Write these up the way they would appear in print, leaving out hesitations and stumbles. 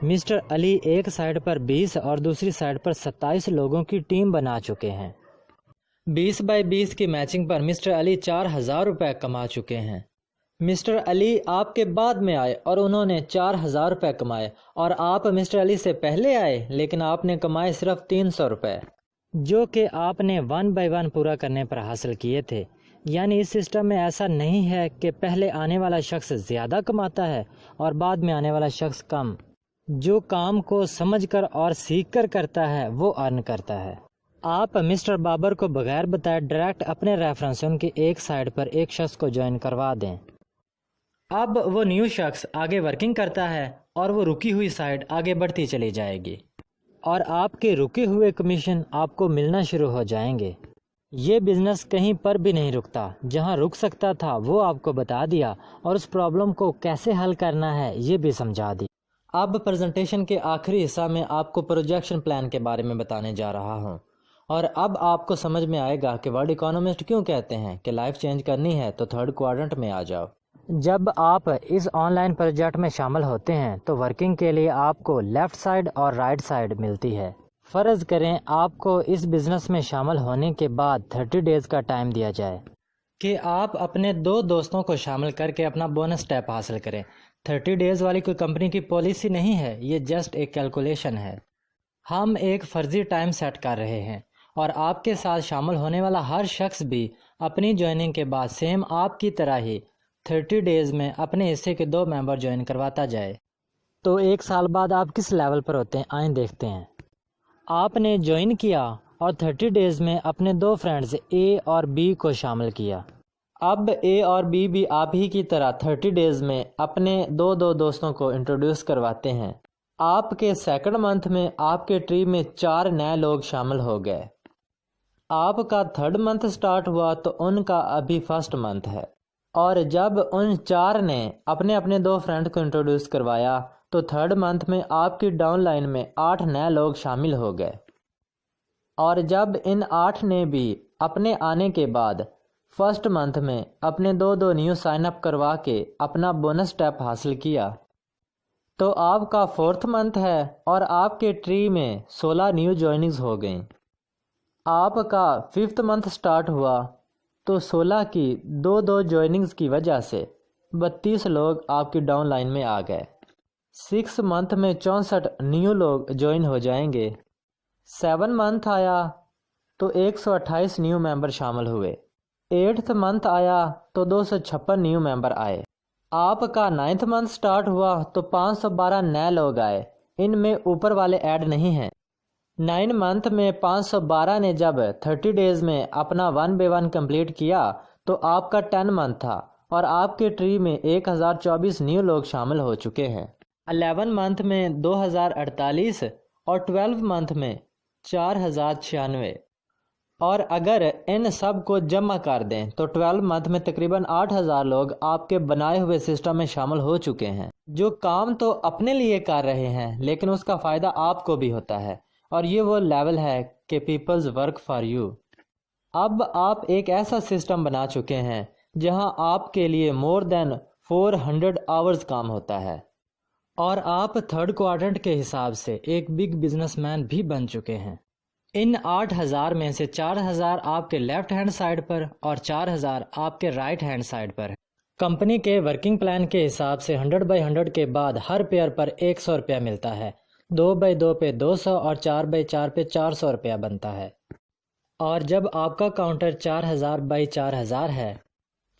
Mister علی ایک side پر 20 اور دوسری سائڈ پر 27 لوگوں کی ٹیم بنا چکے ہیں۔ 20x20 کی میچنگ پر مسٹر علی 4000 روپے کما چکے ہیں۔ مسٹر علی آپ کے بعد میں آئے اور انہوں نے 4000 روپے کمائے، اور آپ مسٹر علی سے پہلے آئے لیکن آپ نے کمائے صرف 300 روپے، جو کہ آپ نے 1x1 پورا کرنے پر حاصل کیے تھے۔ یعنی اس سسٹم میں ایسا نہیں ہے کہ پہلے آنے والا شخص زیادہ کماتا ہے اور بعد میں آنے والا شخص کم۔ جو کام کو سمجھ کر اور سیکھ کر کرتا ہے وہ ارن کرتا ہے۔ آپ مسٹر بابر کو بغیر بتائے ڈائریکٹ اپنے ریفرنس ان کی ایک سائڈ پر ایک شخص کو جوائن کروا دیں۔ اب وہ نیو شخص آگے ورکنگ کرتا ہے اور وہ رکی ہوئی سائڈ آگے بڑھتی چلی جائے گی، اور آپ کے رکے ہوئے کمیشن آپ کو ملنا شروع ہو جائیں گے۔ یہ بزنس کہیں پر بھی نہیں رکتا، جہاں رک سکتا تھا وہ آپ کو بتا دیا اور اس پرابلم کو کیسے حل کرنا ہے یہ بھی سمجھا دی۔ اب پریزنٹیشن کے آخری حصہ میں آپ کو پروجیکشن پلان کے بارے میں بتانے جا رہا ہوں، اور اب آپ کو سمجھ میں آئے گا کہ ورلڈ اکانومسٹ کیوں کہتے ہیں کہ لائف چینج کرنی ہے تو تھرڈ کوارٹرنٹ میں آ جاؤ۔ جب آپ اس آن لائن پروجیکٹ میں شامل ہوتے ہیں تو ورکنگ کے لیے آپ کو لیفٹ سائڈ اور رائٹ سائڈ ملتی ہے۔ فرض کریں آپ کو اس بزنس میں شامل ہونے کے بعد 30 ڈیز کا ٹائم دیا جائے کہ آپ اپنے 2 دوستوں کو شامل کر کے اپنا بونس اسٹیپ حاصل کریں۔ 30 ڈیز والی کوئی کمپنی کی پالیسی نہیں ہے، یہ جسٹ ایک کیلکولیشن ہے۔ ہم ایک فرضی ٹائم سیٹ کر رہے ہیں، اور آپ کے ساتھ شامل ہونے والا ہر شخص بھی اپنی جوائننگ کے بعد سیم آپ کی طرح ہی 30 ڈیز میں اپنے حصے کے 2 ممبر جوائن کرواتا جائے۔ تو 1 سال بعد آپ کس لیول پر ہوتے ہیں آئیں دیکھتے ہیں۔ آپ نے جوائن کیا اور 30 ڈیز میں اپنے 2 فرینڈز اے اور بی کو شامل کیا۔ اب اے اور بی بھی آپ ہی کی طرح 30 ڈیز میں اپنے 2 دوستوں کو انٹروڈیوس کرواتے ہیں۔ آپ کے سیکنڈ منتھ میں آپ کے ٹری میں 4 نئے لوگ شامل ہو گئے۔ آپ کا 3rd منتھ سٹارٹ ہوا تو ان کا ابھی 1st منتھ ہے، اور جب ان 4 نے اپنے اپنے 2 فرینڈ کو انٹروڈیوس کروایا تو 3rd منتھ میں آپ کی ڈاؤن لائن میں 8 نئے لوگ شامل ہو گئے، اور جب ان 8 نے بھی اپنے آنے کے بعد 1st منتھ میں اپنے 2 نیو سائن اپ کروا کے اپنا بونس اسٹیپ حاصل کیا، تو آپ کا 4تھ منتھ ہے اور آپ کے ٹری میں 16 نیو جوائننگز ہو گئیں۔ آپ کا 5تھ منتھ سٹارٹ ہوا تو 16 کی 2 جوائننگز کی وجہ سے 32 لوگ آپ کی ڈاؤن لائن میں آ گئے۔ 6 منتھ میں 64 نیو لوگ جوائن ہو جائیں گے۔ 7 منتھ آیا تو 128 نیو ممبر شامل ہوئے۔ 8تھ منتھ آیا تو 256 نیو ممبر آئے۔ آپ کا 9تھ منتھ سٹارٹ ہوا تو 512 نئے لوگ آئے، ان میں اوپر والے ایڈ نہیں ہیں۔ 9 منتھ میں 512 نے جب 30 ڈیز میں اپنا 1x1 کمپلیٹ کیا تو آپ کا 10 منتھ تھا، اور آپ کے ٹری میں 1024 نیو لوگ شامل ہو چکے ہیں۔ 11 منتھ میں 2048 اور 12 منتھ میں 4096، اور اگر ان سب کو جمع کر دیں تو 12 منتھ میں تقریباً 8000 لوگ آپ کے بنائے ہوئے سسٹم میں شامل ہو چکے ہیں، جو کام تو اپنے لیے کر رہے ہیں لیکن اس کا فائدہ آپ کو بھی ہوتا ہے، اور یہ وہ لیول ہے کہ پیپلز ورک فار یو۔ اب آپ ایک ایسا سسٹم بنا چکے ہیں جہاں آپ کے لیے مور دین 400 آورز کام ہوتا ہے، اور آپ 3rd کوارٹرنٹ کے حساب سے ایک بگ بزنس مین بھی بن چکے ہیں۔ ان 8000 میں سے 4000 آپ کے لیفٹ ہینڈ سائڈ پر اور 4000 آپ کے رائٹ ہینڈ سائڈ پر ہے۔ کمپنی کے ورکنگ پلان کے حساب سے 100x100 کے بعد ہر پیئر پر 100 روپیہ ملتا ہے، 2x2 پہ 200 اور 4x4 پہ 400 روپیہ بنتا ہے۔ اور جب آپ کا کاؤنٹر 4000x4000 ہے،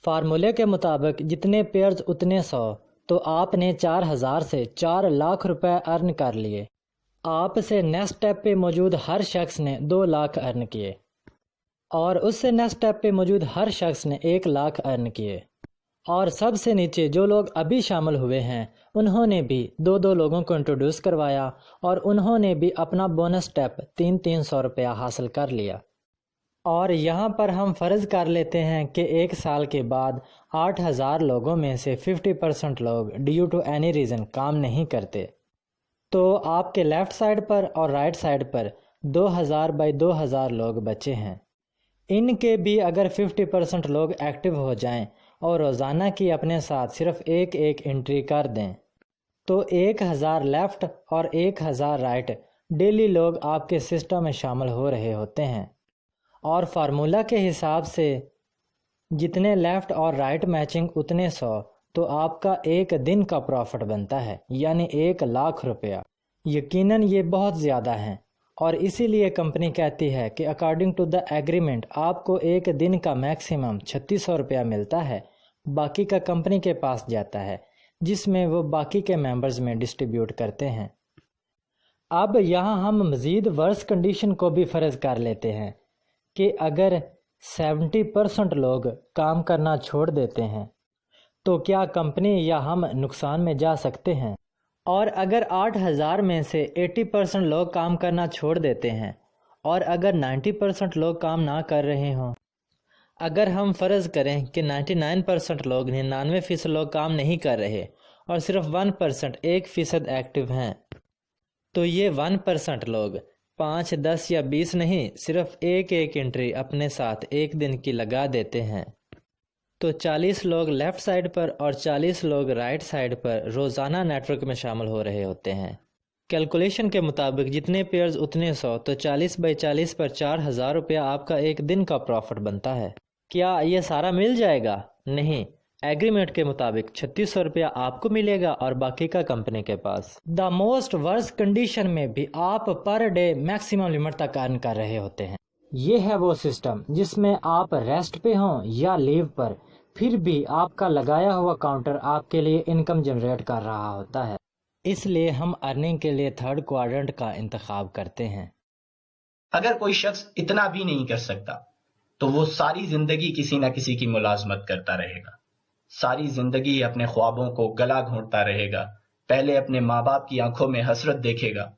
فارمولے کے مطابق جتنے پیئرز اتنے 100، تو آپ نے 4000 سے 4 لاکھ روپے ارن کر لیے۔ آپ سے نیکسٹ اسٹیپ پہ موجود ہر شخص نے 2 لاکھ ارن کیے، اور اس سے نیکسٹ اسٹیپ پہ موجود ہر شخص نے 1 لاکھ ارن کیے، اور سب سے نیچے جو لوگ ابھی شامل ہوئے ہیں انہوں نے بھی 2 لوگوں کو انٹروڈیوس کروایا، اور انہوں نے بھی اپنا بونس اسٹیپ 300 روپیہ حاصل کر لیا۔ اور یہاں پر ہم فرض کر لیتے ہیں کہ 1 سال کے بعد 8000 لوگوں میں سے 50% لوگ ڈیو ٹو اینی ریزن کام نہیں کرتے، تو آپ کے لیفٹ سائڈ پر اور رائٹ سائڈ پر 2000x2000 لوگ بچے ہیں۔ ان کے بھی اگر 50% لوگ ایکٹیو ہو جائیں اور روزانہ کی اپنے ساتھ صرف ایک انٹری کر دیں تو 1000 لیفٹ اور 1000 رائٹ ڈیلی لوگ آپ کے سسٹم میں شامل ہو رہے ہوتے ہیں، اور فارمولا کے حساب سے جتنے لیفٹ اور رائٹ میچنگ اتنے 100، تو آپ کا ایک دن کا پروفٹ بنتا ہے، یعنی 1,00,000 روپیہ۔ یقیناً یہ بہت زیادہ ہیں، اور اسی لیے کمپنی کہتی ہے کہ اکارڈنگ ٹو دا ایگریمنٹ آپ کو ایک دن کا میکسیمم 3600 روپیہ ملتا ہے، باقی کا کمپنی کے پاس جاتا ہے جس میں وہ باقی کے ممبرز میں ڈسٹریبیوٹ کرتے ہیں۔ اب یہاں ہم مزید ورس کنڈیشن کو بھی فرض کر لیتے ہیں کہ اگر 70% لوگ کام کرنا چھوڑ دیتے ہیں تو کیا کمپنی یا ہم نقصان میں جا سکتے ہیں؟ اور اگر 8000 میں سے 80% لوگ کام کرنا چھوڑ دیتے ہیں اور اگر 90% لوگ کام نہ کر رہے ہوں، اگر ہم فرض کریں کہ 99% لوگ 99% لوگ کام نہیں کر رہے اور صرف 1% 1% ایکٹیو ہیں، تو یہ 1% لوگ 5 10 یا 20 نہیں، صرف ایک انٹری اپنے ساتھ ایک دن کی لگا دیتے ہیں، تو 40 لوگ لیفٹ سائڈ پر اور 40 لوگ رائٹ سائڈ پر روزانہ نیٹ ورک میں شامل ہو رہے ہوتے ہیں۔ کیلکولیشن کے مطابق جتنے پیئرز اتنے 100، تو 40/40 پر 4000 روپیہ آپ کا ایک دن کا پروفٹ بنتا ہے۔ کیا یہ سارا مل جائے گا؟ نہیں، ایگریمنٹ کے مطابق 3600 روپیہ آپ کو ملے گا اور باقی کا کمپنی کے پاس۔ دا موسٹ ورس کنڈیشن میں بھی آپ پر ڈے میکسیمم لمٹ تک ارن کر رہے ہوتے ہیں۔ یہ ہے وہ سسٹم جس میں آپ ریسٹ پہ ہوں یا لیو پر، پھر بھی آپ کا لگایا ہوا کاؤنٹر آپ کے لیے انکم جنریٹ کر رہا ہوتا ہے۔ اس لیے ہم ارننگ کے لیے تھرڈ کوارڈرنٹ کا انتخاب کرتے ہیں۔ اگر کوئی شخص اتنا بھی نہیں کر سکتا تو وہ ساری زندگی کسی نہ کسی کی ملازمت کرتا رہے گا، ساری زندگی اپنے خوابوں کو گلا گھونٹتا رہے گا، پہلے اپنے ماں باپ کی آنکھوں میں حسرت دیکھے گا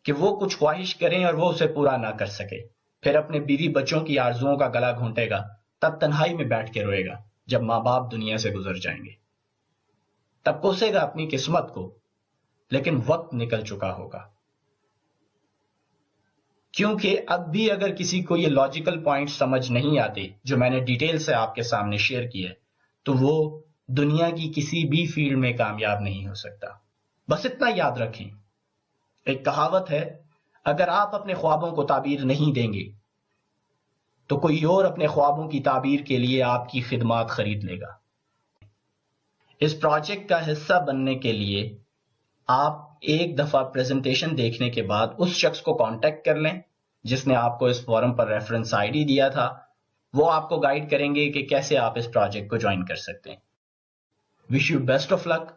کہ وہ کچھ خواہش کریں اور وہ اسے پورا نہ کر سکے، پھر اپنے بیوی بچوں کی آرزوؤں کا گلا گھونٹے گا، تب تنہائی میں بیٹھ کے روئے گا جب ماں باپ دنیا سے گزر جائیں گے، تب کوسے گا اپنی قسمت کو، لیکن وقت نکل چکا ہوگا۔ کیونکہ اب بھی اگر کسی کو یہ لاجیکل پوائنٹ سمجھ نہیں آتے جو میں نے ڈیٹیل سے آپ کے سامنے شیئر کیے، تو وہ دنیا کی کسی بھی فیلڈ میں کامیاب نہیں ہو سکتا۔ بس اتنا یاد رکھیں، ایک کہاوت ہے، اگر آپ اپنے خوابوں کو تعبیر نہیں دیں گے تو کوئی اور اپنے خوابوں کی تعبیر کے لیے آپ کی خدمات خرید لے گا۔ اس پروجیکٹ کا حصہ بننے کے لیے آپ ایک دفعہ پریزنٹیشن دیکھنے کے بعد اس شخص کو کانٹیکٹ کر لیں جس نے آپ کو اس فورم پر ریفرنس آئی ڈی دیا تھا، وہ آپ کو گائیڈ کریں گے کہ کیسے آپ اس پروجیکٹ کو جوائن کر سکتے ہیں۔ وش یو بیسٹ آف لک۔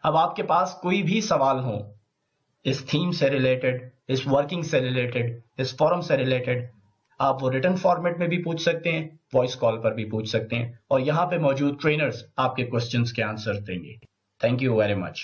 اب آپ کے پاس کوئی بھی سوال ہو اس تھیم سے ریلیٹڈ، اس ورکنگ سے ریلیٹڈ، اس فورم سے ریلیٹڈ، آپ وہ ریٹن فارمیٹ میں بھی پوچھ سکتے ہیں، وائس کال پر بھی پوچھ سکتے ہیں، اور یہاں پہ موجود ٹرینرز آپ کے کوسچنز کے آنسر دیں گے۔ Thank you very much.